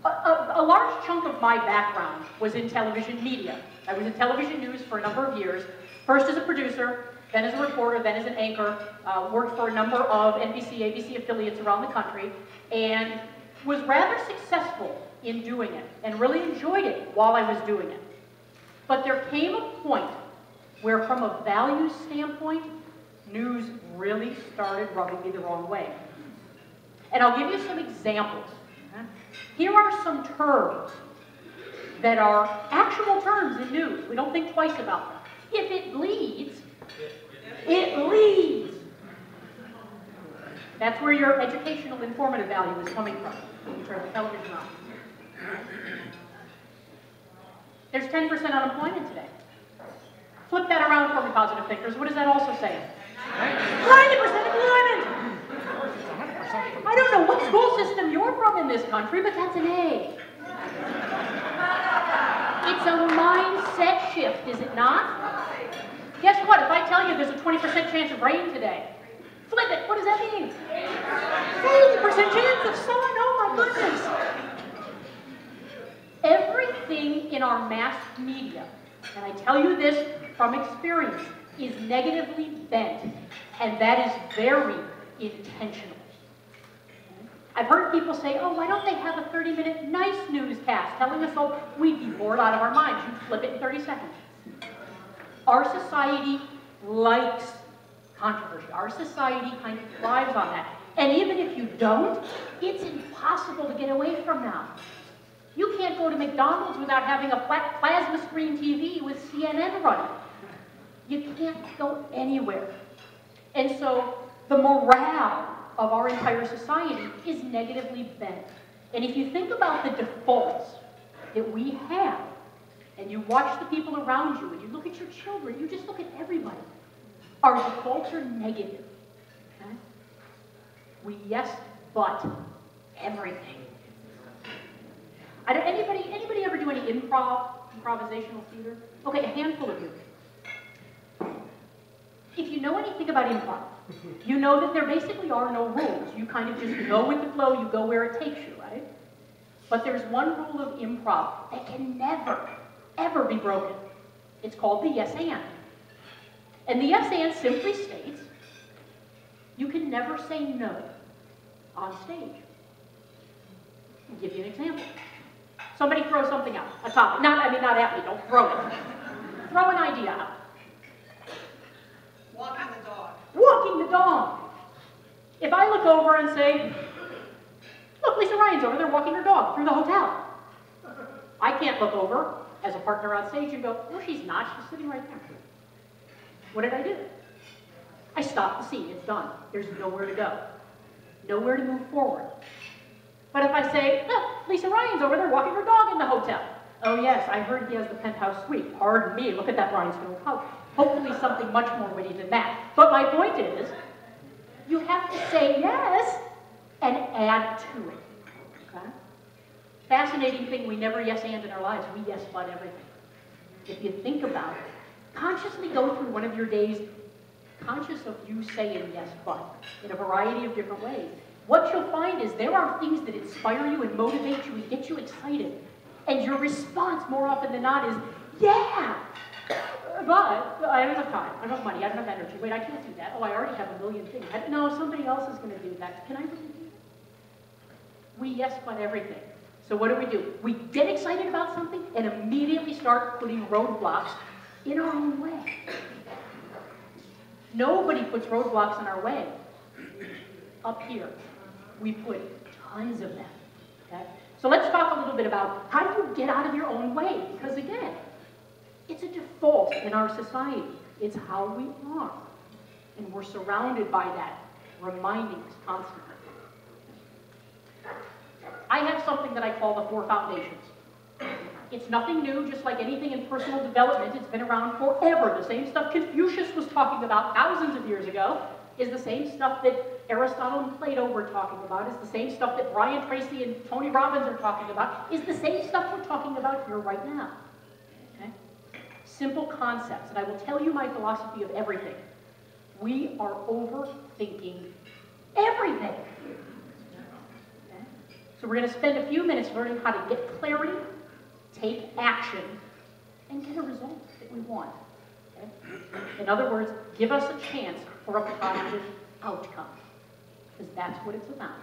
A large chunk of my background was in television media. I was in television news for a number of years, first as a producer, then as a reporter, then as an anchor, worked for a number of NBC, ABC affiliates around the country, and was rather successful in doing it, and really enjoyed it while I was doing it. But there came a point where, from a values standpoint, news really started rubbing me the wrong way. And I'll give you some examples. Here are some terms that are actual terms in news. We don't think twice about them. If it bleeds, it leads. That's where your educational, informative value is coming from when you turn the television on. There's 10% unemployment today. Flip that around for me, positive thinkers. What does that also say? 90% employment! I don't know what school system you're from in this country, but that's an A. It's a mindset shift, is it not? Guess what? If I tell you there's a 20% chance of rain today, flip it. What does that mean? 80% chance of sun. Oh my goodness. Everything in our mass media, and I tell you this from experience, is negatively bent, and that is very intentional. I've heard people say, oh, why don't they have a 30-minute nice newscast telling us, oh, we'd be bored out of our minds. You'd flip it in 30 seconds. Our society likes controversy. Our society kind of thrives on that. And even if you don't, it's impossible to get away from now. You can't go to McDonald's without having a plasma screen TV with CNN running. You can't go anywhere. And so the morale of our entire society is negatively bent. And if you think about the defaults that we have, and you watch the people around you, and you look at your children, you just look at everybody, our defaults are negative. Okay? We yes, but everything. Anybody ever do any improvisational theater? Okay, a handful of you. If you know anything about improv, you know that there basically are no rules. You kind of just go with the flow, you go where it takes you, right? But there's one rule of improv that can never, ever be broken. It's called the yes and. And the yes and simply states, you can never say no on stage. I'll give you an example. Somebody throws something out, a topic. Not at me, don't throw it. Throw an idea out. Walking the dog. Walking the dog. If I look over and say, look, Lisa Ryan's over there walking her dog through the hotel. I can't look over as a partner on stage and go, no, she's not. She's sitting right there. What did I do? I stopped the scene. It's done. There's nowhere to go. Nowhere to move forward. But if I say, look, Lisa Ryan's over there walking her dog in the hotel. Oh, yes, I heard he has the penthouse suite. Pardon me. Look at that rhinestone couch. Hopefully something much more witty than that. But my point is, you have to say yes and add to it. Okay? Fascinating thing, we never yes and in our lives. We yes but everything. If you think about it, consciously go through one of your days conscious of you saying yes but in a variety of different ways. What you'll find is there are things that inspire you and motivate you and get you excited. And your response more often than not is, yeah! But I don't have time, I don't have money, I don't have energy. Wait, I can't do that. Oh, I already have a million things. No, somebody else is going to do that. Can I really do that? We yes but everything. So what do? We get excited about something and immediately start putting roadblocks in our own way. Nobody puts roadblocks in our way. Up here, we put tons of them. Okay? So let's talk a little bit about how do you get out of your own way? Because again, it's a default in our society. It's how we are. And we're surrounded by that, reminding us constantly. I have something that I call the 4 foundations. It's nothing new, just like anything in personal development. It's been around forever. The same stuff Confucius was talking about thousands of years ago is the same stuff that Aristotle and Plato were talking about, is the same stuff that Brian Tracy and Tony Robbins are talking about, is the same stuff we're talking about here right now. Okay? Simple concepts, and I will tell you my philosophy of everything. We are overthinking everything. Okay? So we're going to spend a few minutes learning how to get clarity, take action, and get a result that we want. Okay? In other words, give us a chance for a positive outcome, because that's what it's about.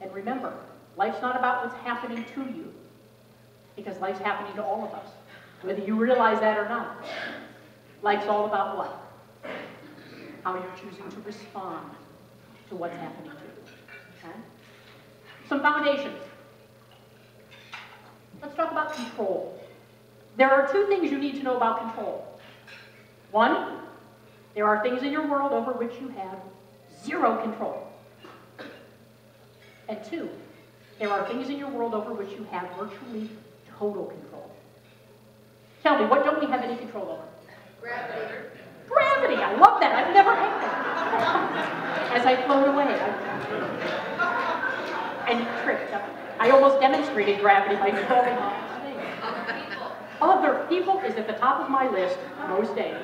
And remember, life's not about what's happening to you, because life's happening to all of us, whether you realize that or not. Life's all about what? How you're choosing to respond to what's happening to you. Okay? Some foundations. Let's talk about control. There are two things you need to know about control. One, there are things in your world over which you have zero control. And two, there are things in your world over which you have virtually total control. Tell me, what don't we have any control over? Gravity. Gravity! I love that. I've never had that. As I float away. And tripped. I almost demonstrated gravity by falling off the stage. Other people is at the top of my list most days.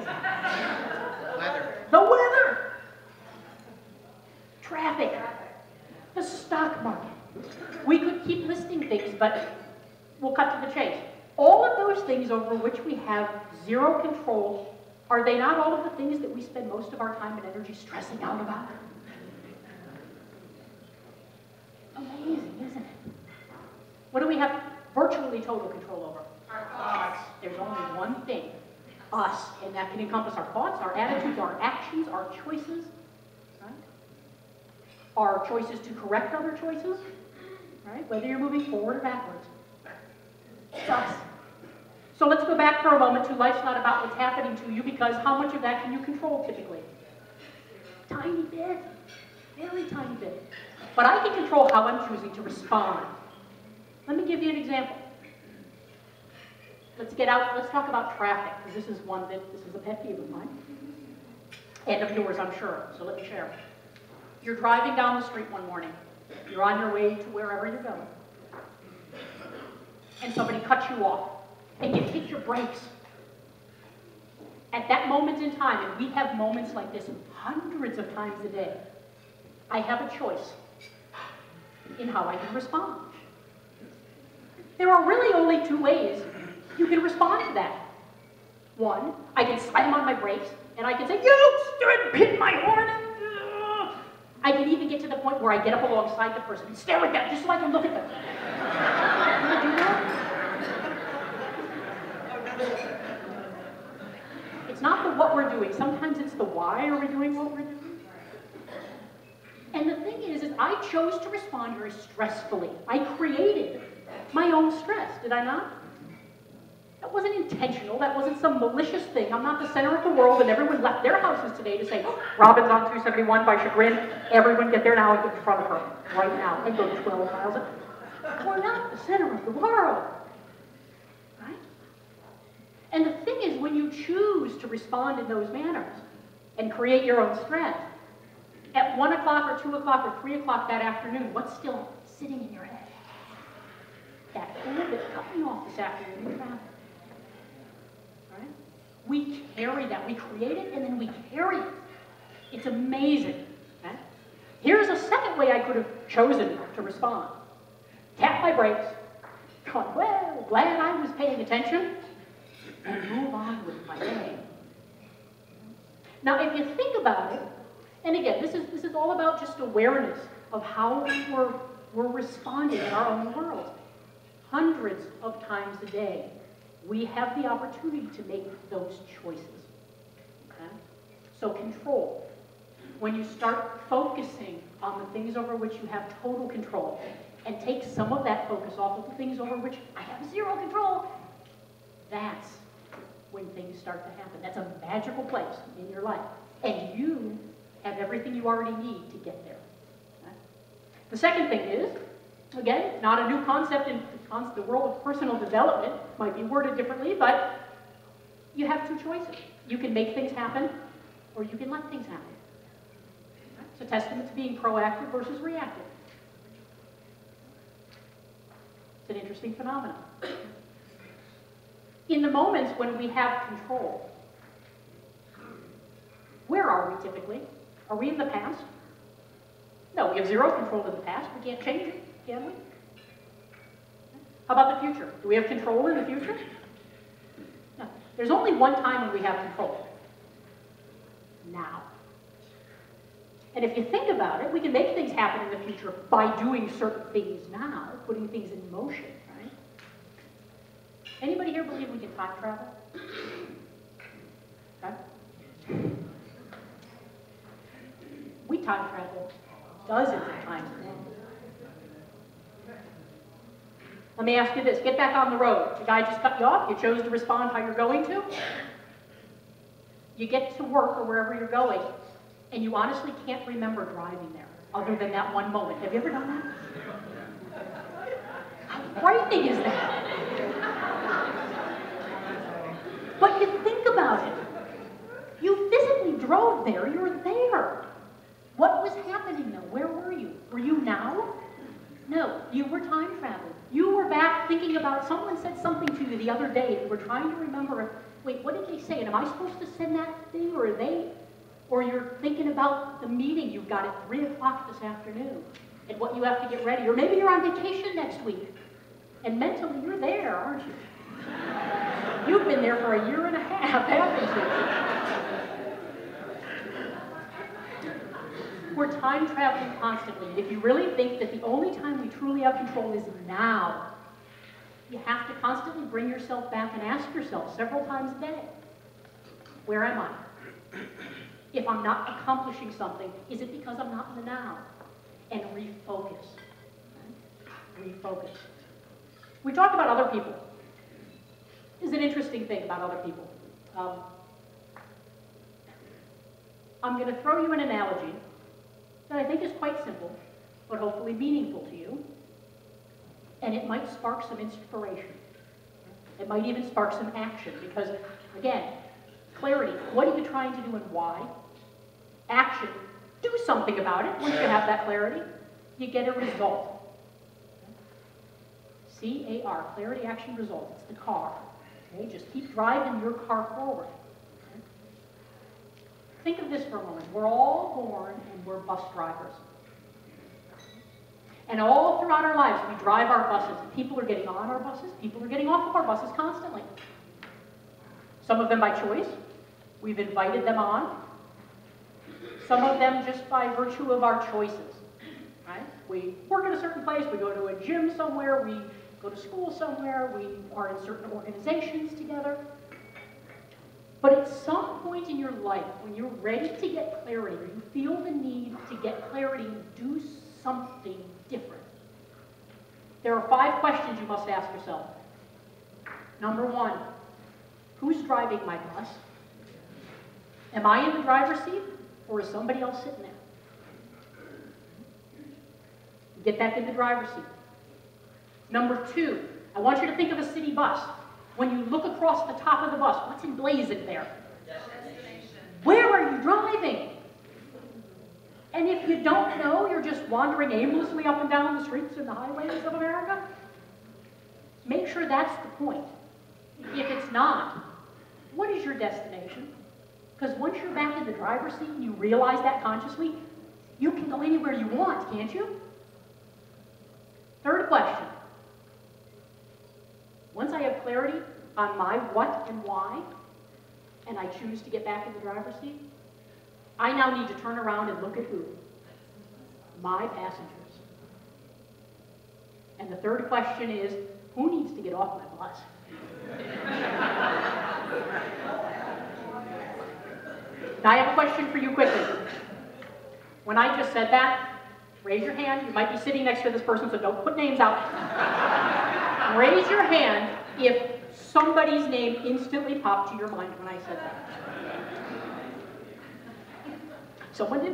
Weather. The weather! Traffic. The stock market. We could keep listing things, but we'll cut to the chase. All of those things over which we have zero control, are they not all of the things that we spend most of our time and energy stressing out about? Amazing, isn't it? What do we have virtually total control over? Our thoughts. There's only one thing, us, and that can encompass our thoughts, our attitudes, our actions, our choices, right? Our choices to correct other choices, right? Whether you're moving forward or backwards. It's us. So let's go back for a moment to life's not about what's happening to you, because how much of that can you control typically? Tiny bit, very tiny bit. But I can control how I'm choosing to respond. Let me give you an example. Let's talk about traffic, because this is a pet peeve of mine. And of yours, I'm sure, so let me share. You're driving down the street one morning. You're on your way to wherever you're going. And somebody cuts you off, and you hit your brakes. At that moment in time, and we have moments like this hundreds of times a day, I have a choice in how I can respond. There are really only two ways you can respond to that. One, I can slam on my brakes, and I can say, "You stood, hit my horn." I can even get to the point where I get up alongside the person and stare at them just so I can look at them. Can I do that? It's not the what we're doing. Sometimes it's the why are we doing what we're doing. And the thing is I chose to respond very stressfully. I created my own stress, did I not? That wasn't intentional. That wasn't some malicious thing. I'm not the center of the world and everyone left their houses today to say, "Oh, Robin's on 271 by Chagrin. Everyone get there now and get in front of her right now and go 12 miles." We're not the center of the world. Right? And the thing is, when you choose to respond in those manners and create your own stress, at 1 o'clock or 2 o'clock or 3 o'clock that afternoon, what's still sitting in your head? That little bit cut me off this afternoon in traffic. Right? We carry that. We create it and then we carry it. It's amazing. Right? Here's a second way I could have chosen to respond. Tap my brakes. Gone, well, glad I was paying attention. And move on with my day. Now, if you think about it, and again, this is all about just awareness of how we're responding in our own world. Hundreds of times a day, we have the opportunity to make those choices. Okay? So control. When you start focusing on the things over which you have total control, and take some of that focus off of the things over which I have zero control, that's when things start to happen. That's a magical place in your life. And you have everything you already need to get there. Okay? The second thing is, again, not a new concept in the world of personal development, might be worded differently, but you have two choices. You can make things happen, or you can let things happen. Okay? It's a testament to being proactive versus reactive. It's an interesting phenomenon. In the moments when we have control, where are we typically? Are we in the past? No, we have zero control in the past. We can't change it. Can we? How about the future? Do we have control in the future? No. There's only one time when we have control. Now. And if you think about it, we can make things happen in the future by doing certain things now, putting things in motion, right? Anybody here believe we can time travel? Okay. We time travel dozens of times a day. Let me ask you this. Get back on the road. The guy just cut you off. You chose to respond how you're going to. You get to work or wherever you're going, and you honestly can't remember driving there, other than that one moment. Have you ever done that? How frightening is that? But you think about it. You physically drove there. You're there. What was happening though? Where were you? Were you now? No, you were time traveling. You were back thinking about, someone said something to you the other day, and you were trying to remember, wait, what did they say? And am I supposed to send that thing, or are they? Or you're thinking about the meeting you've got at 3 o'clock this afternoon, and what you have to get ready. Or maybe you're on vacation next week, and mentally you're there, aren't you? You've been there for 1.5 years, haven't you? We're time traveling constantly. If you really think that the only time we truly have control is now, you have to constantly bring yourself back and ask yourself several times a day, where am I? If I'm not accomplishing something, is it because I'm not in the now? And refocus. Refocus. We talked about other people. This is an interesting thing about other people. I'm going to throw you an analogy that I think is quite simple, but hopefully meaningful to you. And it might spark some inspiration. It might even spark some action, because, again, clarity. What are you trying to do and why? Action. Do something about it. Once you have that clarity, you get a result. C-A-R, clarity, action, result. It's the car. Okay? Just keep driving your car forward. Okay? Think of this for a moment. We're all born and we're bus drivers. And all throughout our lives, we drive our buses. People are getting on our buses. People are getting off of our buses constantly. Some of them by choice. We've invited them on. Some of them just by virtue of our choices. Right? We work at a certain place. We go to a gym somewhere. We go to school somewhere. We are in certain organizations together. But at some point in your life, when you're ready to get clarity, or you feel the need to get clarity and do something different, there are 5 questions you must ask yourself. Number 1, who's driving my bus? Am I in the driver's seat, or is somebody else sitting there? Get back in the driver's seat. Number 2, I want you to think of a city bus. When you look across the top of the bus, what's emblazoned there? Destination. Where are you driving? And if you don't know, you're just wandering aimlessly up and down the streets and the highways of America, make sure that's the point. If it's not, what is your destination? Because once you're back in the driver's seat and you realize that consciously, you can go anywhere you want, can't you? Third question. Once I have clarity on my what and why, and I choose to get back in the driver's seat, I now need to turn around and look at who? My passengers. And the third question is, who needs to get off my bus? Now I have a question for you quickly. When I just said that, raise your hand. You might be sitting next to this person, so don't put names out. Raise your hand if somebody's name instantly popped to your mind when I said that. Someone did.